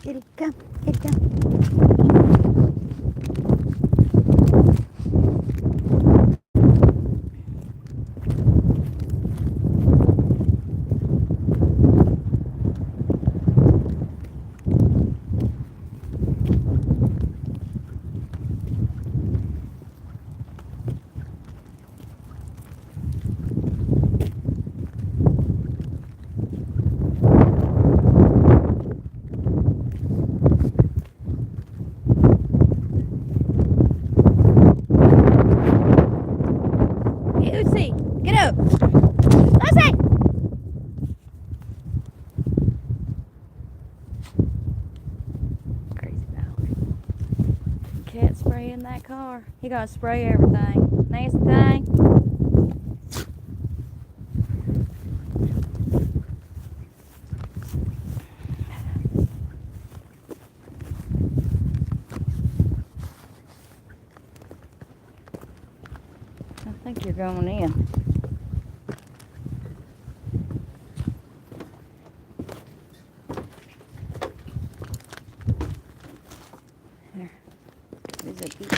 Kitty, come. Kitty, come. Lucy, get up. Lucy! Crazy Valerie. Cat spray in that car. He gotta spray everything. Nasty thing. I think you're going in. There. There's a beach.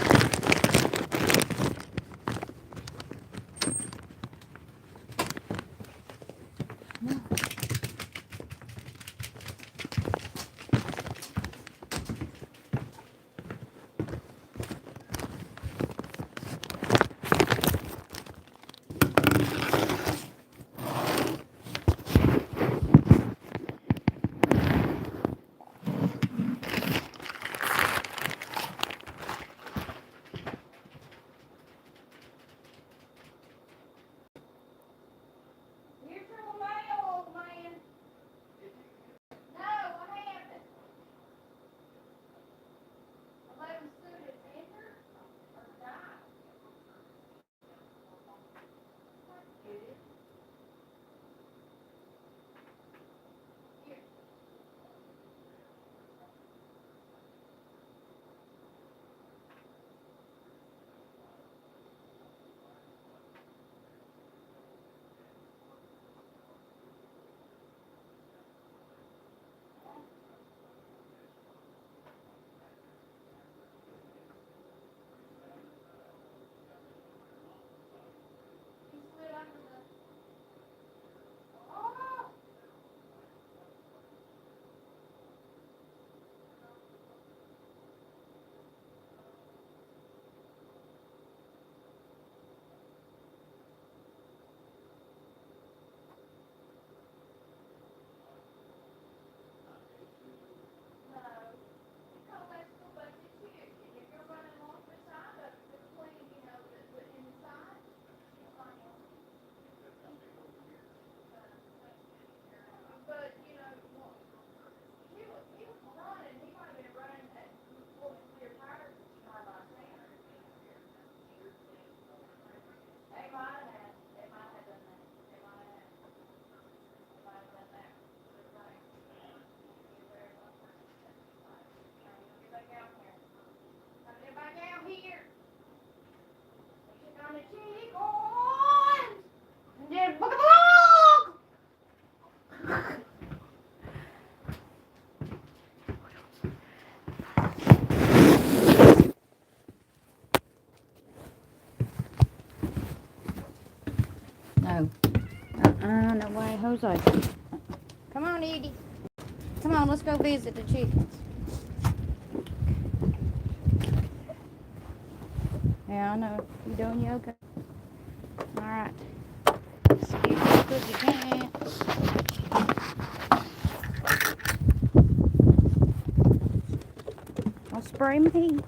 No. No. No way, Jose. Come on, Edie. Come on, let's go visit the chickens. Yeah, I know. You doing yoga? Alright. Excuse me, cookie pants. I'll spray me.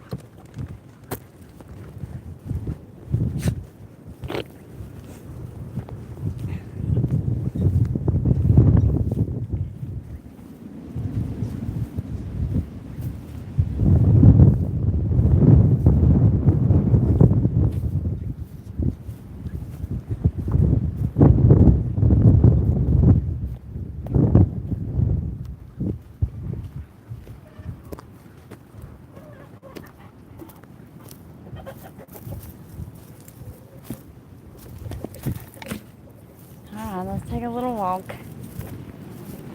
Alright, let's take a little walk.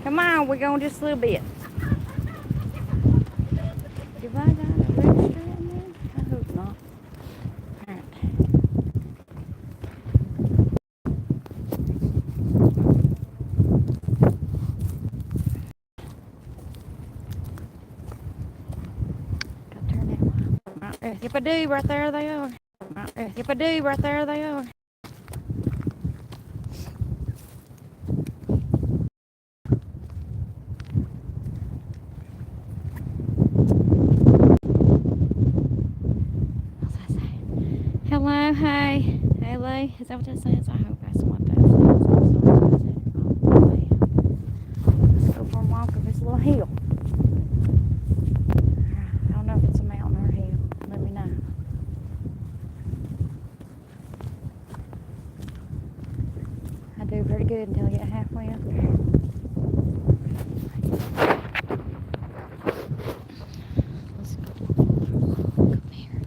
Come on, we're going just a little bit. Have I got a register in there? I hope not. Alright. Gotta turn that one. Right there. If I do, right there they are. Right there. If I do, right there they are. Hello, hey. Hey, Lee. Is that what that says? I hope that's what that says. Let's go for a walk up this little hill. I don't know if it's a mountain or a hill. Let me know. I do pretty good until I get halfway up there. Let's go up here.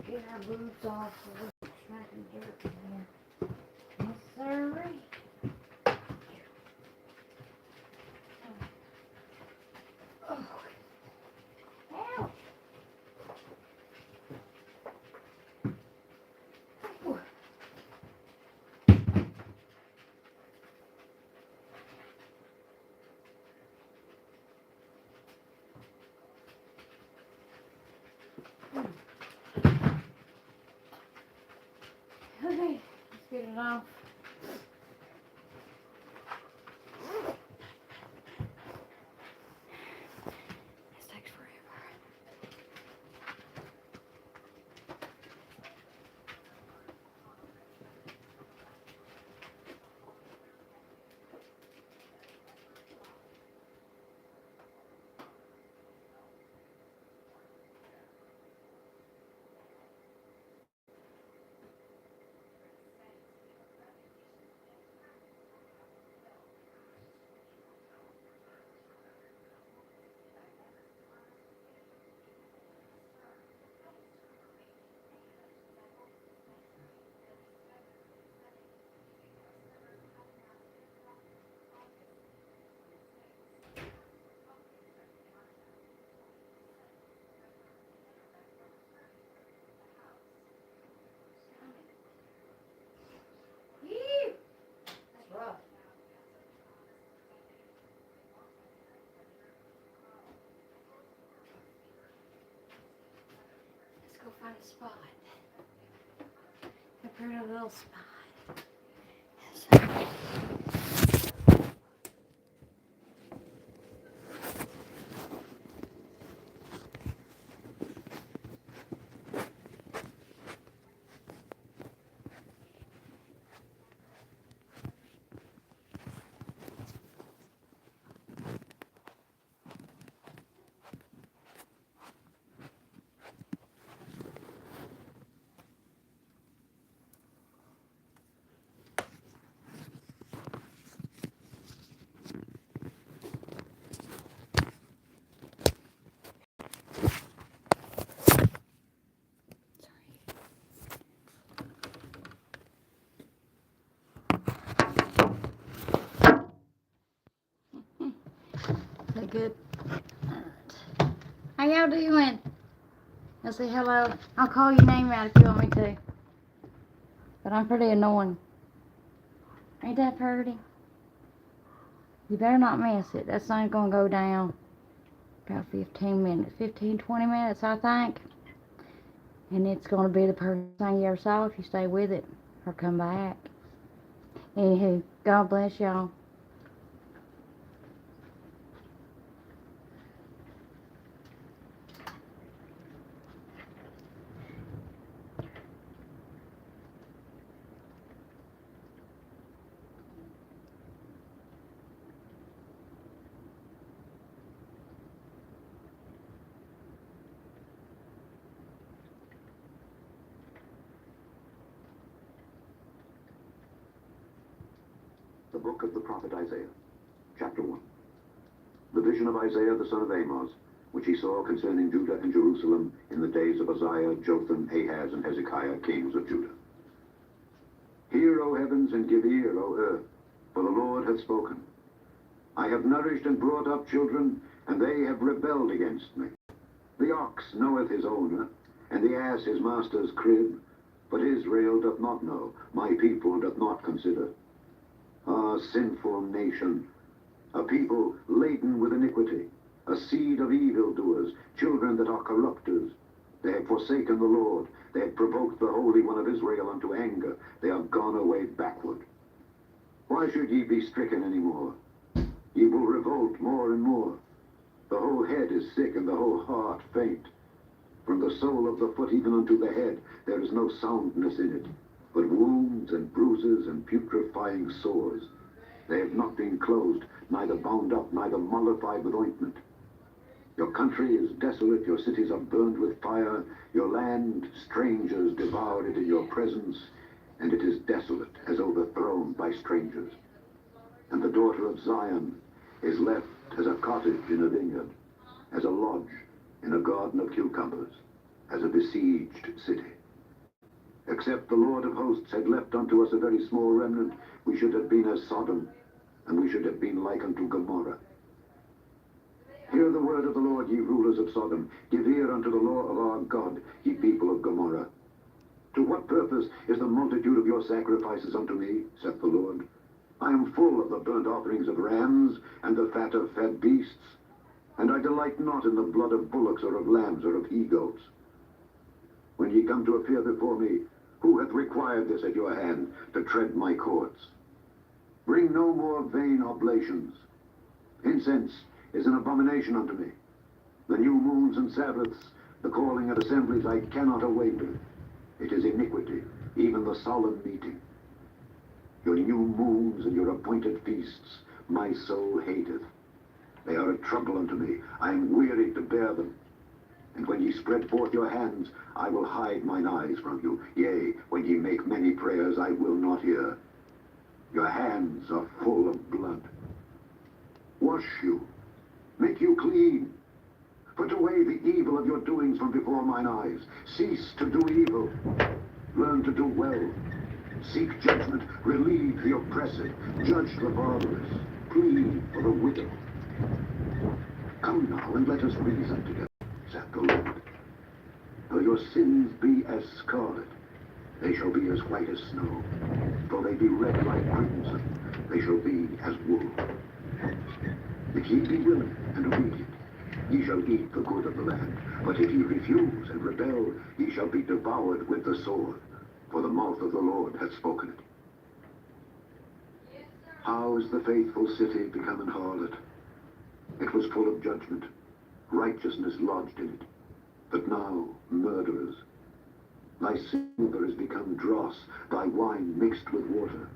Get our boots off so we can smacking dirt in here. Yes, sirree. Oh. Ow. Ooh. Okay, let's get it off. This takes forever. Yee! That's rough. Let's go find a spot. A pretty little spot. Yes, doing? I'll say hello. I'll call your name out if you want me to. But I'm pretty annoying. Ain't that pretty? You better not miss it. That sun's gonna go down about 15 minutes. 15, 20 minutes, I think. And it's gonna be the perfect thing you ever saw if you stay with it or come back. Anywho, God bless y'all. The book of the prophet Isaiah, chapter 1. The vision of Isaiah the son of Amos, which he saw concerning Judah and Jerusalem in the days of Uzziah, Jotham, Ahaz, and Hezekiah, kings of Judah. Hear, O heavens, and give ear, O earth, for the Lord hath spoken. I have nourished and brought up children, and they have rebelled against me. The ox knoweth his owner, and the ass his master's crib, but Israel doth not know, my people doth not consider. Ah, sinful nation, a people laden with iniquity, a seed of evildoers, children that are corrupters. They have forsaken the Lord, they have provoked the Holy One of Israel unto anger, they are gone away backward. Why should ye be stricken any more? Ye will revolt more and more. The whole head is sick, and the whole heart faint. From the sole of the foot even unto the head there is no soundness in it, but wounds and bruises and putrefying sores. They have not been closed, neither bound up, neither mollified with ointment. Your country is desolate, your cities are burned with fire, your land, strangers devour it in your presence, and it is desolate, as overthrown by strangers. And the daughter of Zion is left as a cottage in a vineyard, as a lodge in a garden of cucumbers, as a besieged city. Except the Lord of hosts had left unto us a very small remnant, we should have been as Sodom, and we should have been like unto Gomorrah. Hear the word of the Lord, ye rulers of Sodom. Give ear unto the law of our God, ye people of Gomorrah. To what purpose is the multitude of your sacrifices unto me, saith the Lord? I am full of the burnt offerings of rams, and the fat of fat beasts, and I delight not in the blood of bullocks, or of lambs, or of he-goats. When ye come to appear before me, who hath required this at your hand, to tread my courts? Bring no more vain oblations. Incense is an abomination unto me. The new moons and Sabbaths, the calling of assemblies, I cannot away with. It is iniquity, even the solemn meeting. Your new moons and your appointed feasts, my soul hateth. They are a trouble unto me. I am wearied to bear them. And when ye spread forth your hands, I will hide mine eyes from you. Yea, when ye make many prayers, I will not hear. Your hands are full of blood. Wash you, make you clean. Put away the evil of your doings from before mine eyes. Cease to do evil. Learn to do well. Seek judgment. Relieve the oppressed. Judge the fatherless. Plead for the widow. Come now, and let us reason together, saith the Lord. Though your sins be as scarlet, they shall be as white as snow. Though they be red like crimson, they shall be as wool. If ye be willing and obedient, ye shall eat the good of the land. But if ye refuse and rebel, ye shall be devoured with the sword, for the mouth of the Lord hath spoken it. How is the faithful city become an harlot? It was full of judgment, righteousness lodged in it. But now, murderers. Thy silver is become dross, thy wine mixed with water.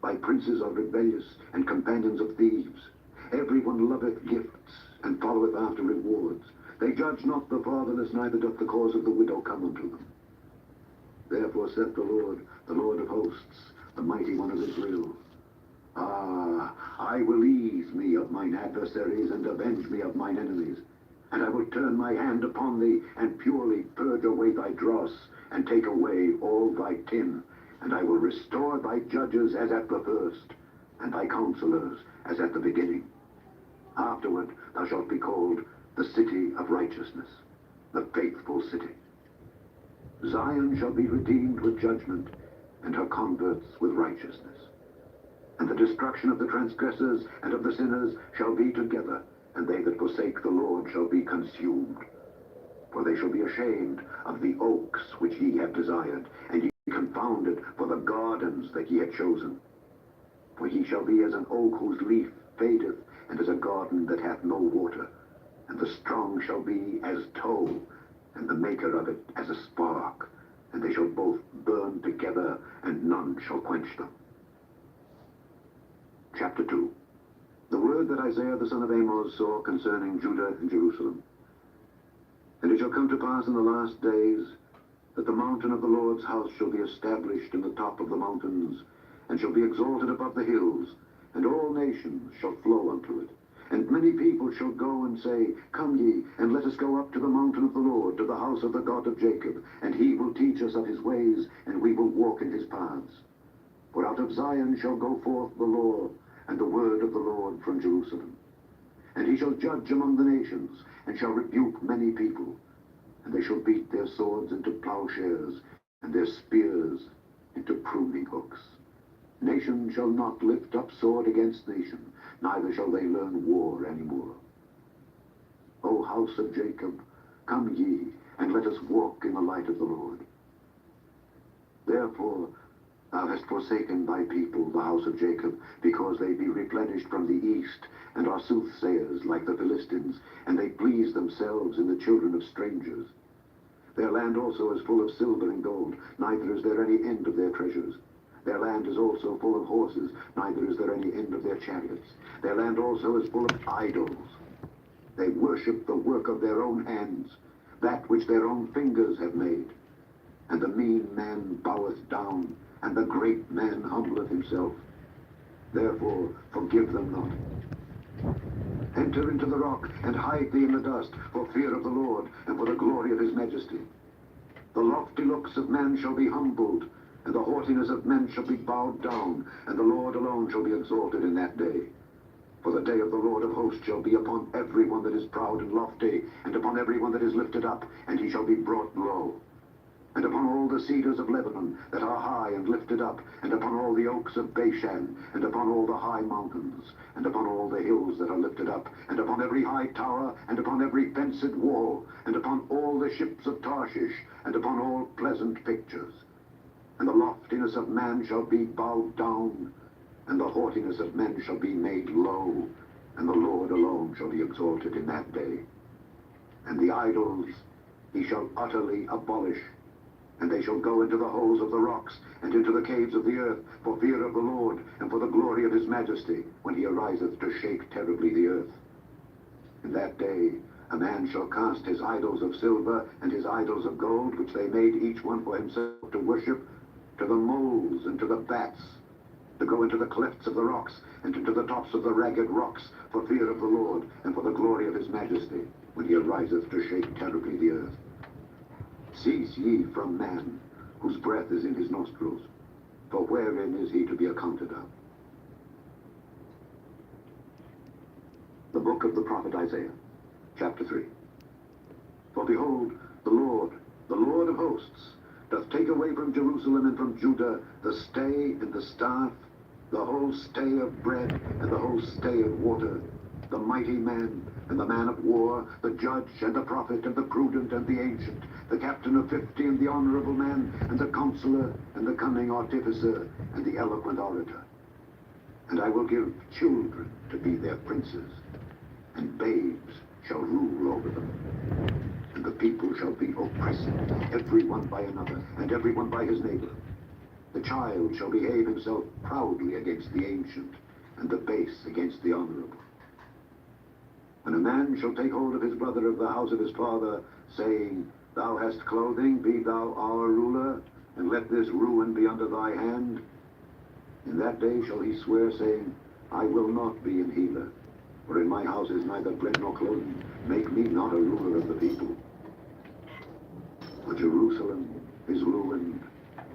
Thy princes are rebellious, and companions of thieves. Everyone loveth gifts, and followeth after rewards. They judge not the fatherless, neither doth the cause of the widow come unto them. Therefore saith the Lord of hosts, the mighty one of Israel, Ah, I will ease me of mine adversaries, and avenge me of mine enemies. And I will turn my hand upon thee, and purely purge away thy dross, and take away all thy tin. And I will restore thy judges as at the first, and thy counselors as at the beginning. Afterward thou shalt be called the city of righteousness, the faithful city. Zion shall be redeemed with judgment, and her converts with righteousness. And the destruction of the transgressors and of the sinners shall be together, and they that forsake the Lord shall be consumed. For they shall be ashamed of the oaks which ye have desired, and ye confounded for the gardens that ye have chosen. For ye shall be as an oak whose leaf fadeth, and as a garden that hath no water. And the strong shall be as tow, and the maker of it as a spark. And they shall both burn together, and none shall quench them. Chapter 2. The word that Isaiah the son of Amoz saw concerning Judah and Jerusalem. And it shall come to pass in the last days, that the mountain of the Lord's house shall be established in the top of the mountains, and shall be exalted above the hills, and all nations shall flow unto it. And many people shall go and say, Come ye, and let us go up to the mountain of the Lord, to the house of the God of Jacob, and he will teach us of his ways, and we will walk in his paths. For out of Zion shall go forth the law, and the word of the Lord from Jerusalem. And he shall judge among the nations, and shall rebuke many people. And they shall beat their swords into plowshares, and their spears into pruning hooks. Nation shall not lift up sword against nation, neither shall they learn war any more. O house of Jacob, come ye, and let us walk in the light of the Lord. Therefore thou hast forsaken thy people, the house of Jacob, because they be replenished from the east, and are soothsayers like the Philistines, and they please themselves in the children of strangers. Their land also is full of silver and gold, neither is there any end of their treasures. Their land is also full of horses, neither is there any end of their chariots. Their land also is full of idols. They worship the work of their own hands, that which their own fingers have made. And the mean man boweth down, and the great man humbleth himself. Therefore forgive them not. Enter into the rock, and hide thee in the dust, for fear of the Lord, and for the glory of his majesty. The lofty looks of man shall be humbled, and the haughtiness of men shall be bowed down, and the Lord alone shall be exalted in that day. For the day of the Lord of hosts shall be upon every one that is proud and lofty, and upon every one that is lifted up, and he shall be brought low. And upon all the cedars of Lebanon that are high and lifted up, and upon all the oaks of Bashan, and upon all the high mountains, and upon all the hills that are lifted up, and upon every high tower, and upon every fenced wall, and upon all the ships of Tarshish, and upon all pleasant pictures. And the loftiness of man shall be bowed down, and the haughtiness of men shall be made low, and the Lord alone shall be exalted in that day. And the idols he shall utterly abolish, and they shall go into the holes of the rocks, and into the caves of the earth, for fear of the Lord, and for the glory of his majesty, when he ariseth to shake terribly the earth. In that day a man shall cast his idols of silver, and his idols of gold, which they made each one for himself to worship, to the moles and to the bats, to go into the clefts of the rocks, and into the tops of the ragged rocks, for fear of the Lord, and for the glory of his majesty, when he ariseth to shake terribly the earth. Cease ye from man, whose breath is in his nostrils, for wherein is he to be accounted of? The book of the prophet Isaiah, chapter 3. For behold, the Lord of hosts, doth take away from Jerusalem and from Judah the stay and the staff, the whole stay of bread and the whole stay of water, the mighty man and the man of war, the judge and the prophet and the prudent and the ancient, the captain of 50 and the honorable man, and the counselor and the cunning artificer and the eloquent orator. And I will give children to be their princes, and babes shall rule over them. And the people shall be oppressed, every one by another, and every one by his neighbor. The child shall behave himself proudly against the ancient, and the base against the honorable. And a man shall take hold of his brother of the house of his father, saying, Thou hast clothing, be thou our ruler, and let this ruin be under thy hand. In that day shall he swear, saying, I will not be an healer, for in my house is neither bread nor clothing. Make me not a ruler of the people. For Jerusalem is ruined,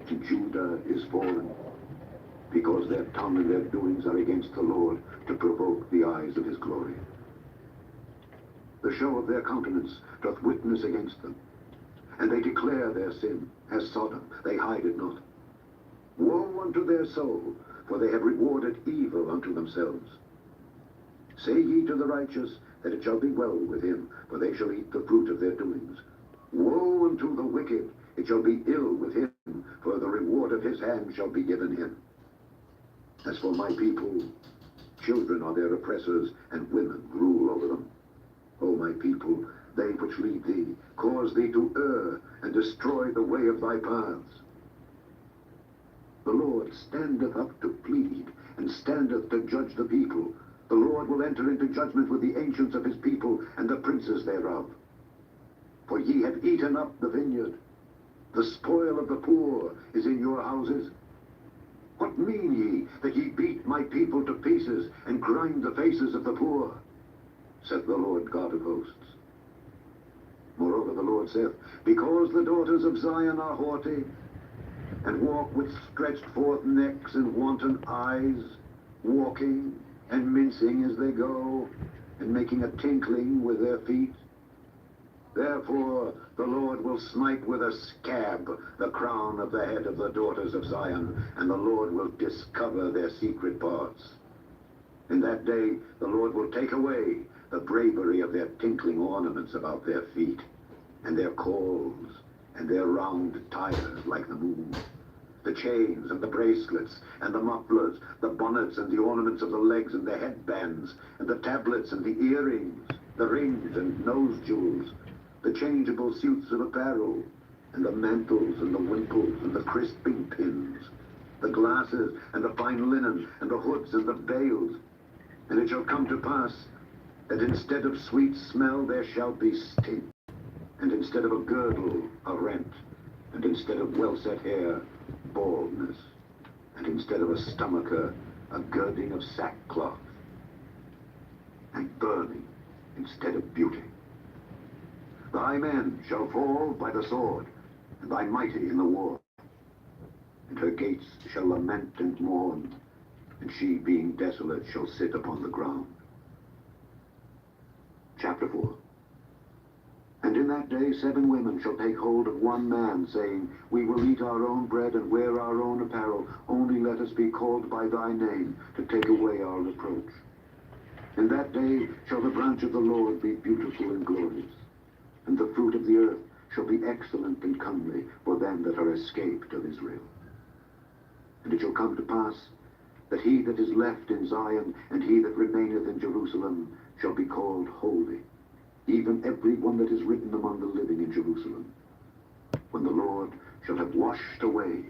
and Judah is fallen, because their tongue and their doings are against the Lord, to provoke the eyes of his glory. The show of their countenance doth witness against them. And they declare their sin, as Sodom, they hide it not. Woe unto their soul, for they have rewarded evil unto themselves. Say ye to the righteous, that it shall be well with him, for they shall eat the fruit of their doings. Woe unto the wicked, it shall be ill with him, for the reward of his hand shall be given him. As for my people, children are their oppressors, and women rule over them. O my people, they which lead thee, cause thee to err, and destroy the way of thy paths. The Lord standeth up to plead, and standeth to judge the people. The Lord will enter into judgment with the ancients of his people, and the princes thereof. For ye have eaten up the vineyard. The spoil of the poor is in your houses. What mean ye, that ye beat my people to pieces, and grind the faces of the poor? Saith the Lord God of hosts. Moreover the Lord saith, because the daughters of Zion are haughty, and walk with stretched forth necks and wanton eyes, walking and mincing as they go, and making a tinkling with their feet, therefore the Lord will smite with a scab the crown of the head of the daughters of Zion, and the Lord will discover their secret parts. In that day the Lord will take away the bravery of their tinkling ornaments about their feet, and their calls, and their round tires like the moon, the chains and the bracelets, and the mufflers, the bonnets and the ornaments of the legs and the headbands, and the tablets and the earrings, the rings and nose jewels, the changeable suits of apparel, and the mantles and the wimples and the crisping pins, the glasses and the fine linen, and the hoods and the veils. And it shall come to pass that instead of sweet smell there shall be stink, and instead of a girdle, a rent, and instead of well-set hair, baldness, and instead of a stomacher, a girding of sackcloth, and burning instead of beauty. Thy men shall fall by the sword, and thy mighty in the war. And her gates shall lament and mourn, and she, being desolate, shall sit upon the ground. Chapter 4. And in that day 7 women shall take hold of one man, saying, we will eat our own bread and wear our own apparel, only let us be called by thy name, to take away our reproach. In that day shall the branch of the Lord be beautiful and glorious, and the fruit of the earth shall be excellent and comely for them that are escaped of Israel. And it shall come to pass, that he that is left in Zion, and he that remaineth in Jerusalem, shall be called holy, even every one that is written among the living in Jerusalem, when the Lord shall have washed away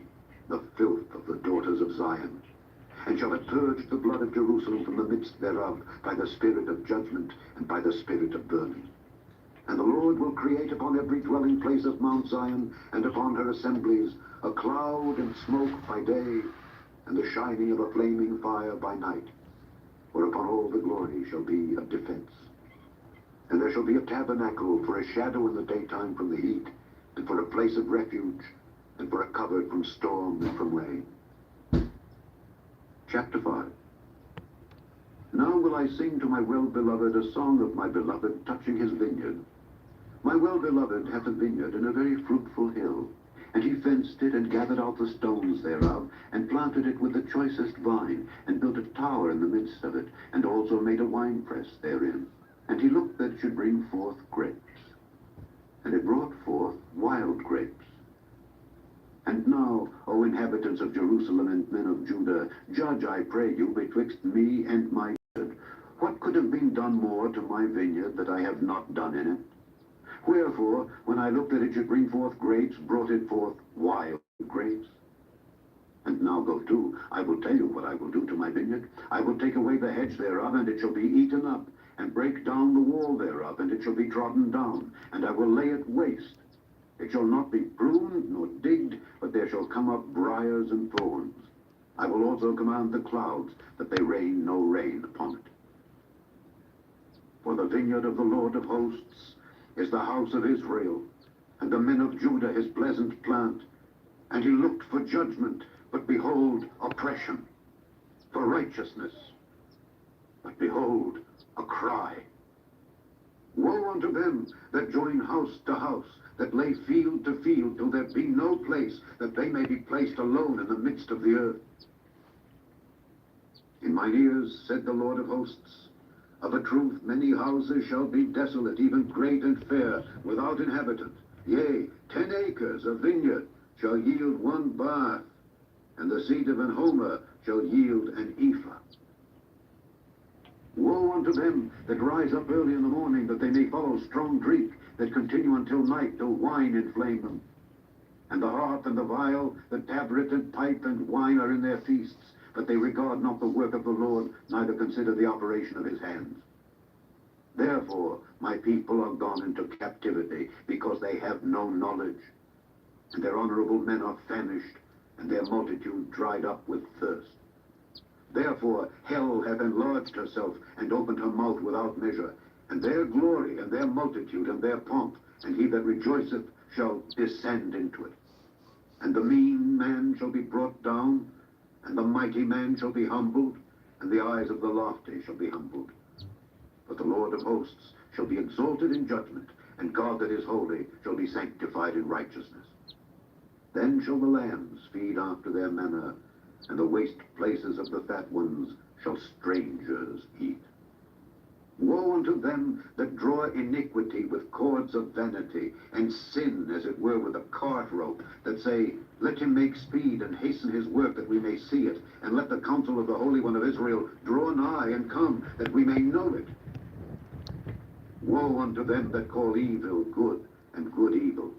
the filth of the daughters of Zion, and shall have purged the blood of Jerusalem from the midst thereof by the spirit of judgment and by the spirit of burning. And the Lord will create upon every dwelling place of Mount Zion, and upon her assemblies, a cloud and smoke by day, and the shining of a flaming fire by night, whereupon all the glory shall be a defense. And there shall be a tabernacle for a shadow in the daytime from the heat, and for a place of refuge, and for a covert from storm and from rain. Chapter 5. Now will I sing to my well-beloved a song of my beloved touching his vineyard. My well-beloved hath a vineyard in a very fruitful hill, and he fenced it, and gathered out the stones thereof, and planted it with the choicest vine, and built a tower in the midst of it, and also made a winepress therein. And he looked that it should bring forth grapes. And it brought forth wild grapes. And now, O inhabitants of Jerusalem and men of Judah, judge, I pray you, betwixt me and my vineyard. What could have been done more to my vineyard that I have not done in it? Wherefore, when I looked that it should bring forth grapes, brought it forth wild grapes? And now go to, I will tell you what I will do to my vineyard. I will take away the hedge thereof, and it shall be eaten up, and break down the wall thereof, and it shall be trodden down, and I will lay it waste. It shall not be pruned nor digged, but there shall come up briars and thorns. I will also command the clouds, that they rain no rain upon it. For the vineyard of the Lord of hosts is the house of Israel, and the men of Judah his pleasant plant. And he looked for judgment, but behold, oppression, for righteousness, but behold, a cry. Woe unto them that join house to house, that lay field to field, till there be no place, that they may be placed alone in the midst of the earth. In mine ears, said the Lord of hosts, of a truth many houses shall be desolate, even great and fair, without inhabitant. Yea, 10 acres of vineyard shall yield 1 bath, and the seed of an homer shall yield an ephah. Woe unto them that rise up early in the morning, that they may follow strong drink, that continue until night, till wine inflame them. And the harp and the viol, the tabret and pipe and wine are in their feasts, but they regard not the work of the Lord, neither consider the operation of his hands. Therefore my people are gone into captivity, because they have no knowledge. And their honorable men are famished, and their multitude dried up with thirst. Therefore hell hath enlarged herself, and opened her mouth without measure. And their glory, and their multitude, and their pomp, and he that rejoiceth shall descend into it. And the mean man shall be brought down, and the mighty man shall be humbled, and the eyes of the lofty shall be humbled. But the Lord of hosts shall be exalted in judgment, and God that is holy shall be sanctified in righteousness. Then shall the lambs feed after their manner, and the waste places of the fat ones shall strangers eat. Woe unto them that draw iniquity with cords of vanity, and sin, as it were, with a cart rope, that say, Let him make speed, and hasten his work, that we may see it, and let the counsel of the Holy One of Israel draw nigh and come, that we may know it. Woe unto them that call evil good, and good evil,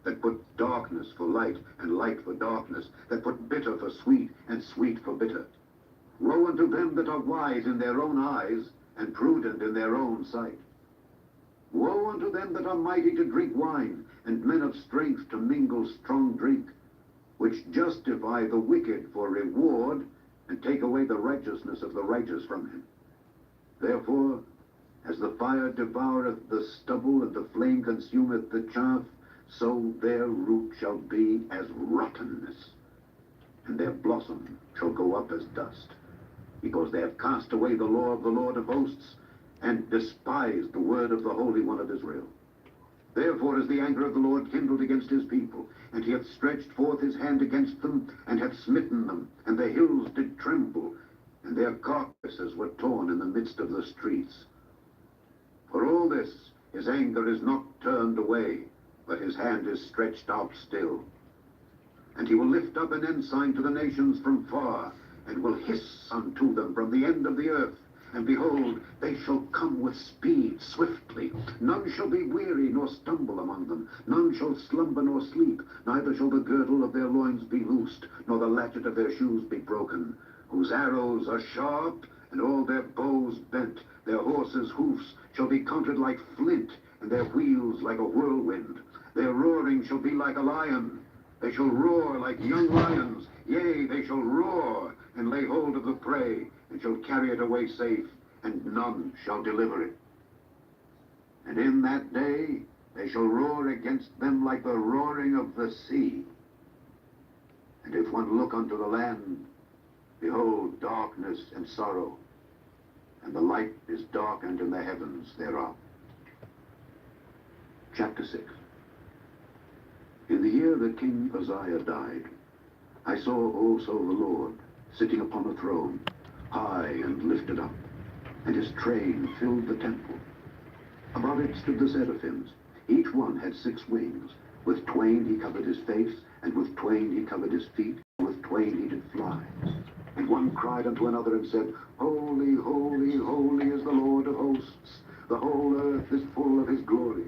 that put darkness for light, and light for darkness, that put bitter for sweet, and sweet for bitter. Woe unto them that are wise in their own eyes, and prudent in their own sight. Woe unto them that are mighty to drink wine, and men of strength to mingle strong drink, which justify the wicked for reward, and take away the righteousness of the righteous from him. Therefore, as the fire devoureth the stubble, and the flame consumeth the chaff, so their root shall be as rottenness, and their blossom shall go up as dust, because they have cast away the law of the Lord of hosts, and despised the word of the Holy One of Israel. Therefore is the anger of the Lord kindled against his people, and he hath stretched forth his hand against them, and hath smitten them, and the hills did tremble, and their carcasses were torn in the midst of the streets. For all this his anger is not turned away, but his hand is stretched out still. And he will lift up an ensign to the nations from far, and will hiss unto them from the end of the earth. And behold, they shall come with speed swiftly. None shall be weary nor stumble among them. None shall slumber nor sleep. Neither shall the girdle of their loins be loosed, nor the latchet of their shoes be broken. Whose arrows are sharp, and all their bows bent. Their horses' hoofs shall be counted like flint, and their wheels like a whirlwind. Their roaring shall be like a lion. They shall roar like young lions. Yea, they shall roar, and lay hold of the prey, and shall carry it away safe, and none shall deliver it. And in that day they shall roar against them like the roaring of the sea. And if one look unto the land, behold, darkness and sorrow, and the light is darkened in the heavens thereof. Chapter 6. In the year that King Uzziah died, I saw also the Lord sitting upon a throne, high and lifted up, and his train filled the temple. Above it stood the seraphims. Each one had 6 wings. With twain he covered his face, and with twain he covered his feet, and with twain he did fly. And one cried unto another and said, Holy, holy, holy is the Lord of hosts. The whole earth is full of his glory.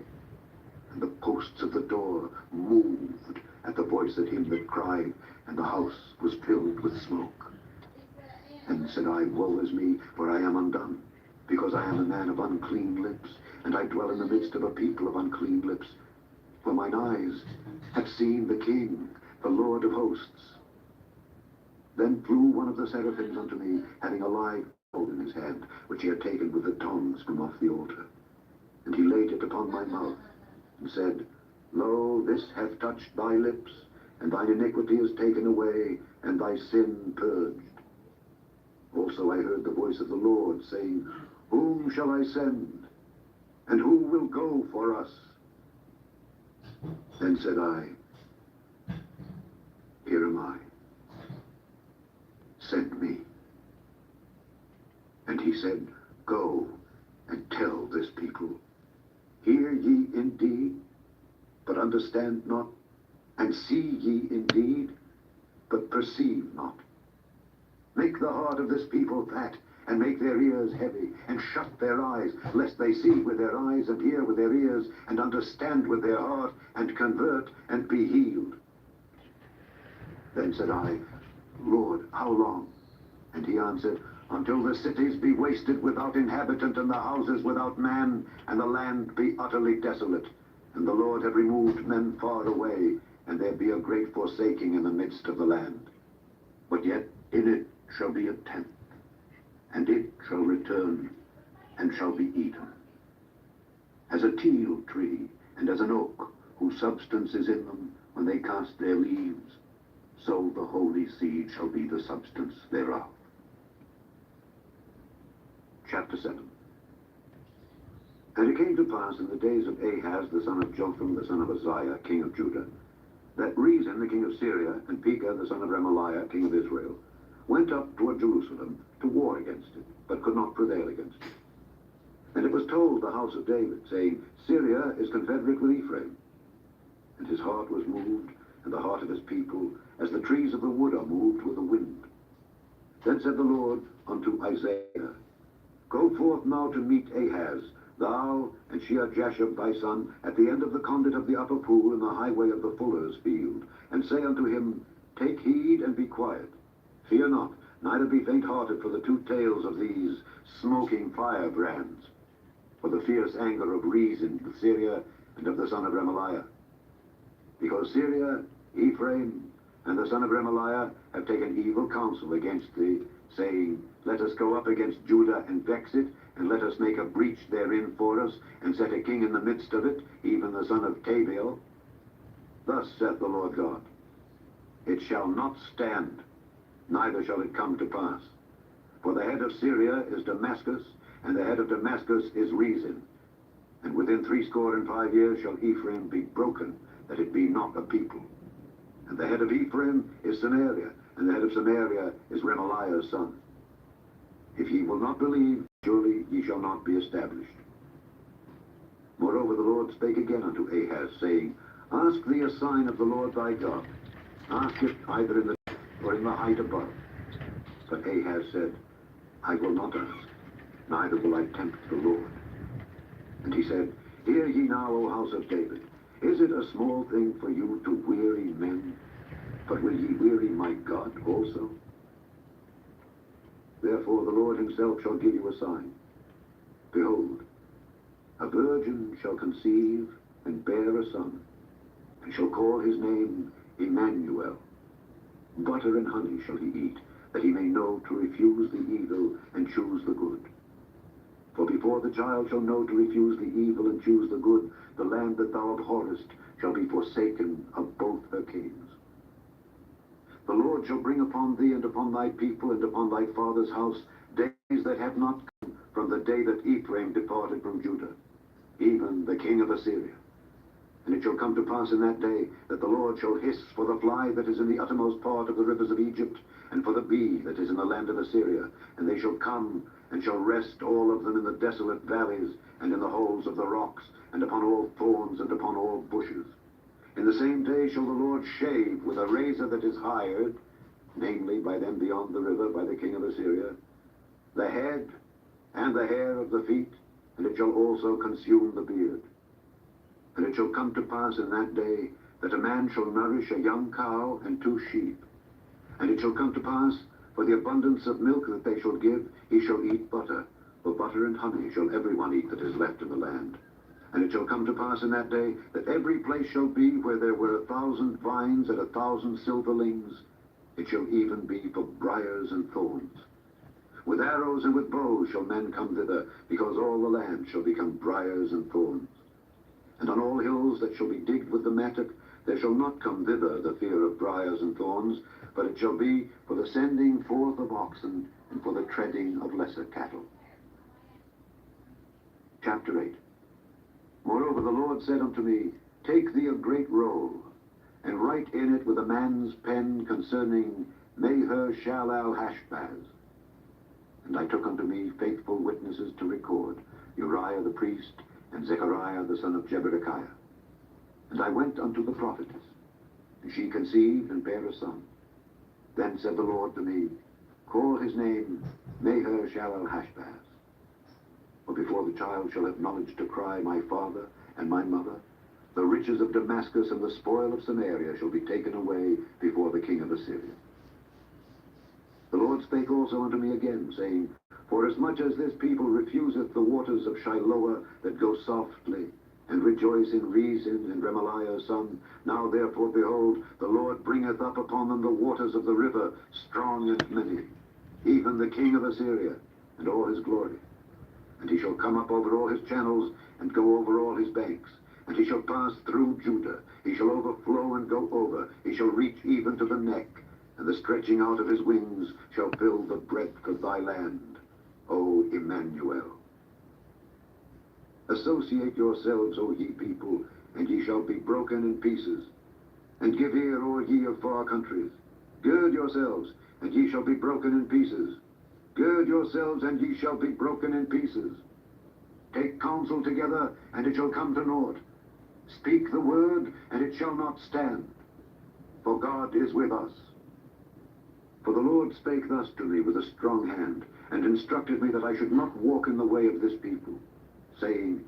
And the posts of the door moved at the voice of him that cried, and the house was filled with smoke. Then said I, Woe is me, for I am undone, because I am a man of unclean lips, and I dwell in the midst of a people of unclean lips. For mine eyes have seen the King, the Lord of hosts. Then flew one of the seraphims unto me, having a live coal in his hand, which he had taken with the tongs from off the altar. And he laid it upon my mouth, and said, Lo, this hath touched thy lips, and thine iniquity is taken away, and thy sin purged. Also I heard the voice of the Lord, saying, Whom shall I send? And who will go for us? Then said I, Here am I. Send me. And he said, Go and tell this people, Hear ye indeed, but understand not, and see ye indeed, but perceive not. Make the heart of this people fat, and make their ears heavy, and shut their eyes, lest they see with their eyes, and hear with their ears, and understand with their heart, and convert, and be healed. Then said I, Lord, how long? And he answered, Until the cities be wasted without inhabitant, and the houses without man, and the land be utterly desolate. And the Lord have removed men far away, and there be a great forsaking in the midst of the land. But yet in it shall be a tenth, and it shall return, and shall be eaten. As a teal tree, and as an oak, whose substance is in them, when they cast their leaves, so the holy seed shall be the substance thereof. Chapter 7. And it came to pass in the days of Ahaz, the son of Jotham, the son of Uzziah, king of Judah, that Rezin, the king of Syria, and Pekah, the son of Remaliah, king of Israel, went up toward Jerusalem to war against it, but could not prevail against it. And it was told the house of David, saying, Syria is confederate with Ephraim. And his heart was moved, and the heart of his people, as the trees of the wood are moved with the wind. Then said the Lord unto Isaiah, Go forth now to meet Ahaz, thou and Shear-Jashub thy son, at the end of the conduit of the upper pool in the highway of the fuller's field, and say unto him, Take heed and be quiet. Fear not, neither be faint-hearted for the two tails of these smoking firebrands, for the fierce anger of Rezin of Syria and of the son of Remaliah. Because Syria, Ephraim, and the son of Remaliah have taken evil counsel against thee, saying, Let us go up against Judah and vex it, and let us make a breach therein for us, and set a king in the midst of it, even the son of Tabiel. Thus saith the Lord God, It shall not stand, neither shall it come to pass. For the head of Syria is Damascus, and the head of Damascus is Rezin. And within 65 years shall Ephraim be broken, that it be not a people. And the head of Ephraim is Samaria, and the head of Samaria is Remaliah's son. If ye will not believe, surely ye shall not be established. Moreover, the Lord spake again unto Ahaz, saying, Ask thee a sign of the Lord thy God. Ask it either in the depth or in the height above. But Ahaz said, I will not ask, neither will I tempt the Lord. And he said, Hear ye now, O house of David, is it a small thing for you to weary men? But will ye weary my God also? Therefore the Lord himself shall give you a sign. Behold, a virgin shall conceive and bear a son, and shall call his name Emmanuel. Butter and honey shall he eat, that he may know to refuse the evil and choose the good. For before the child shall know to refuse the evil and choose the good, the land that thou abhorrest shall be forsaken of both her kings. The Lord shall bring upon thee and upon thy people and upon thy father's house days that have not come from the day that Ephraim departed from Judah, even the king of Assyria. And it shall come to pass in that day that the Lord shall hiss for the fly that is in the uttermost part of the rivers of Egypt, and for the bee that is in the land of Assyria. And they shall come and shall rest all of them in the desolate valleys, and in the holes of the rocks, and upon all thorns, and upon all bushes. In the same day shall the Lord shave with a razor that is hired, namely by them beyond the river, by the king of Assyria, the head and the hair of the feet, and it shall also consume the beard. And it shall come to pass in that day that a man shall nourish a young cow and 2 sheep. And it shall come to pass, for the abundance of milk that they shall give, he shall eat butter. For butter and honey shall every one eat that is left in the land. And it shall come to pass in that day that every place shall be where there were 1,000 vines and 1,000 silverlings, it shall even be for briars and thorns. With arrows and with bows shall men come thither, because all the land shall become briars and thorns. And on all hills that shall be digged with the mattock, there shall not come thither the fear of briars and thorns, but it shall be for the sending forth of oxen and for the treading of lesser cattle. Chapter 8. Moreover, the Lord said unto me, Take thee a great roll, and write in it with a man's pen concerning Maher-shalal-hash-baz. And I took unto me faithful witnesses to record, Uriah the priest, and Zechariah the son of Jeberechiah. And I went unto the prophetess, and she conceived and bare a son. Then said the Lord to me, Call his name Maher-shalal-hash-baz. For before the child shall have knowledge to cry, My father and my mother, the riches of Damascus and the spoil of Samaria shall be taken away before the king of Assyria. The Lord spake also unto me again, saying, Forasmuch as this people refuseth the waters of Shiloah that go softly, and rejoice in Rezin and Remaliah's son, now therefore, behold, the Lord bringeth up upon them the waters of the river, strong and many, even the king of Assyria, and all his glory. And he shall come up over all his channels, and go over all his banks. And he shall pass through Judah. He shall overflow and go over. He shall reach even to the neck. And the stretching out of his wings shall fill the breadth of thy land, O Emmanuel. Associate yourselves, O ye people, and ye shall be broken in pieces. And give ear, O ye of far countries. Gird yourselves, and ye shall be broken in pieces. Gird yourselves, and ye shall be broken in pieces. Take counsel together, and it shall come to naught. Speak the word, and it shall not stand. For God is with us. For the Lord spake thus to me with a strong hand, and instructed me that I should not walk in the way of this people, saying,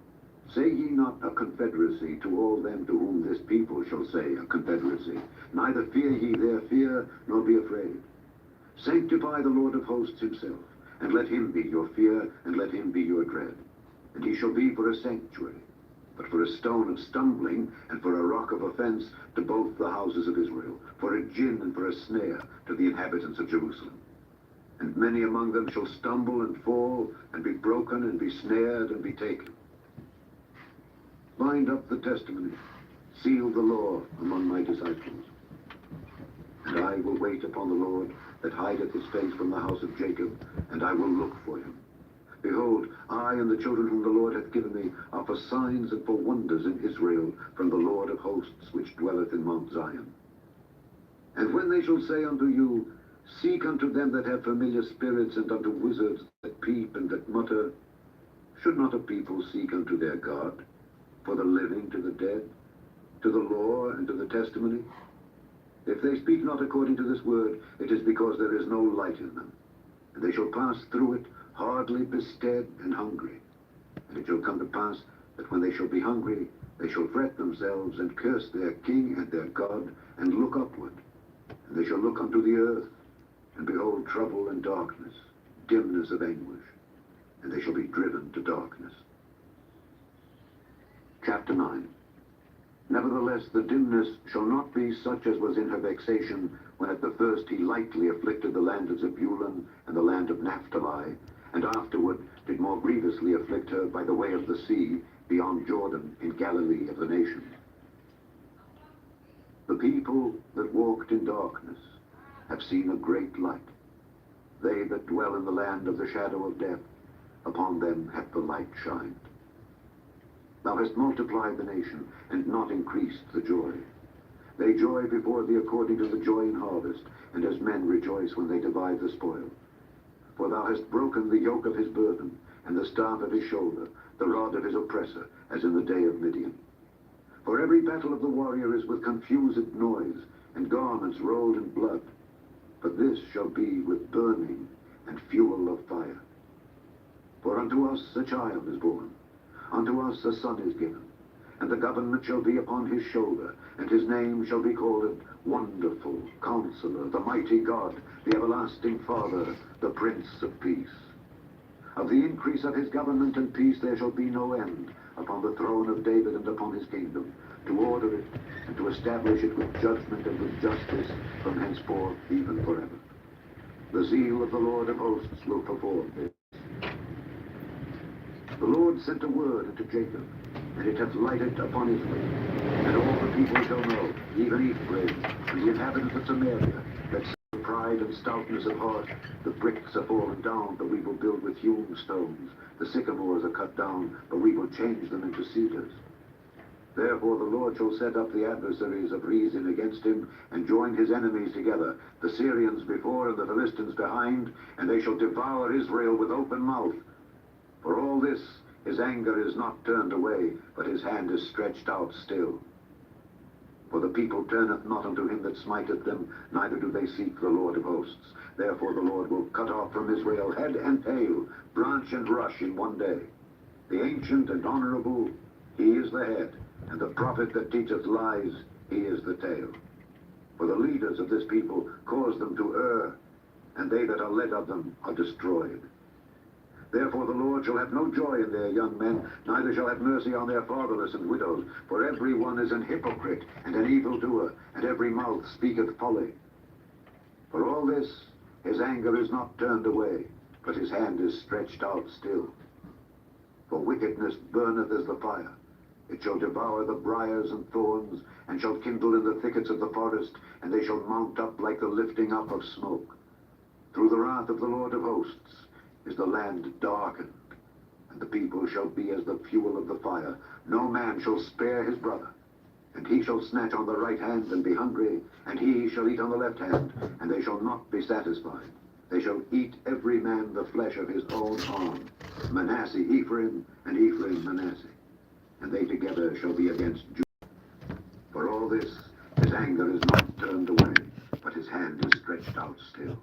Say ye not a confederacy to all them to whom this people shall say a confederacy. Neither fear ye their fear, nor be afraid. Sanctify the Lord of hosts himself, and let him be your fear, and let him be your dread. And he shall be for a sanctuary, but for a stone of stumbling, and for a rock of offense to both the houses of Israel, for a gin and for a snare to the inhabitants of Jerusalem. And many among them shall stumble and fall, and be broken, and be snared, and be taken. Bind up the testimony, seal the law among my disciples. And I will wait upon the Lord, that hideth his face from the house of Jacob, and I will look for him. Behold, I and the children whom the Lord hath given me are for signs and for wonders in Israel from the Lord of hosts, which dwelleth in Mount Zion. And when they shall say unto you, Seek unto them that have familiar spirits, and unto wizards that peep and that mutter, should not a people seek unto their God, for the living to the dead, to the law and to the testimony? If they speak not according to this word, it is because there is no light in them. And they shall pass through it, hardly bestead and hungry. And it shall come to pass that when they shall be hungry, they shall fret themselves, and curse their king and their God, and look upward. And they shall look unto the earth, and behold trouble and darkness, dimness of anguish, and they shall be driven to darkness. Chapter 9. Nevertheless, the dimness shall not be such as was in her vexation, when at the first he lightly afflicted the land of Zebulun and the land of Naphtali, and afterward did more grievously afflict her by the way of the sea, beyond Jordan, in Galilee of the nations. The people that walked in darkness have seen a great light. They that dwell in the land of the shadow of death, upon them hath the light shined. Thou hast multiplied the nation, and not increased the joy. They joy before thee according to the joy in harvest, and as men rejoice when they divide the spoil. For thou hast broken the yoke of his burden, and the staff of his shoulder, the rod of his oppressor, as in the day of Midian. For every battle of the warrior is with confused noise, and garments rolled in blood. But this shall be with burning and fuel of fire. For unto us a child is born, unto us a son is given, and the government shall be upon his shoulder, and his name shall be called Wonderful, Counselor, the Mighty God, the Everlasting Father, the Prince of Peace. Of the increase of his government and peace there shall be no end, upon the throne of David and upon his kingdom, to order it, and to establish it with judgment and with justice from henceforth even forever. The zeal of the Lord of hosts will perform this. The Lord sent a word unto Jacob, and it hath lighted upon Israel. And all the people shall know, even Ephraim, and the inhabitants of Samaria, that through pride and stoutness of heart, the bricks are fallen down, but we will build with hewn stones. The sycamores are cut down, but we will change them into cedars. Therefore the Lord shall set up the adversaries of Rezin against him, and join his enemies together, the Syrians before and the Philistines behind, and they shall devour Israel with open mouth. For all this his anger is not turned away, but his hand is stretched out still. For the people turneth not unto him that smiteth them, neither do they seek the Lord of hosts. Therefore the Lord will cut off from Israel head and tail, branch and rush in one day. The ancient and honorable, he is the head, and the prophet that teacheth lies, he is the tail. For the leaders of this people cause them to err, and they that are led of them are destroyed. Therefore the Lord shall have no joy in their young men, neither shall have mercy on their fatherless and widows. For every one is an hypocrite and an evildoer, and every mouth speaketh folly. For all this his anger is not turned away, but his hand is stretched out still. For wickedness burneth as the fire. It shall devour the briars and thorns, and shall kindle in the thickets of the forest, and they shall mount up like the lifting up of smoke. Through the wrath of the Lord of hosts is the land darkened, and the people shall be as the fuel of the fire. No man shall spare his brother, and he shall snatch on the right hand and be hungry, and he shall eat on the left hand, and they shall not be satisfied. They shall eat every man the flesh of his own arm, Manasseh Ephraim, and Ephraim Manasseh, and they together shall be against Judah. For all this his anger is not turned away, but his hand is stretched out still.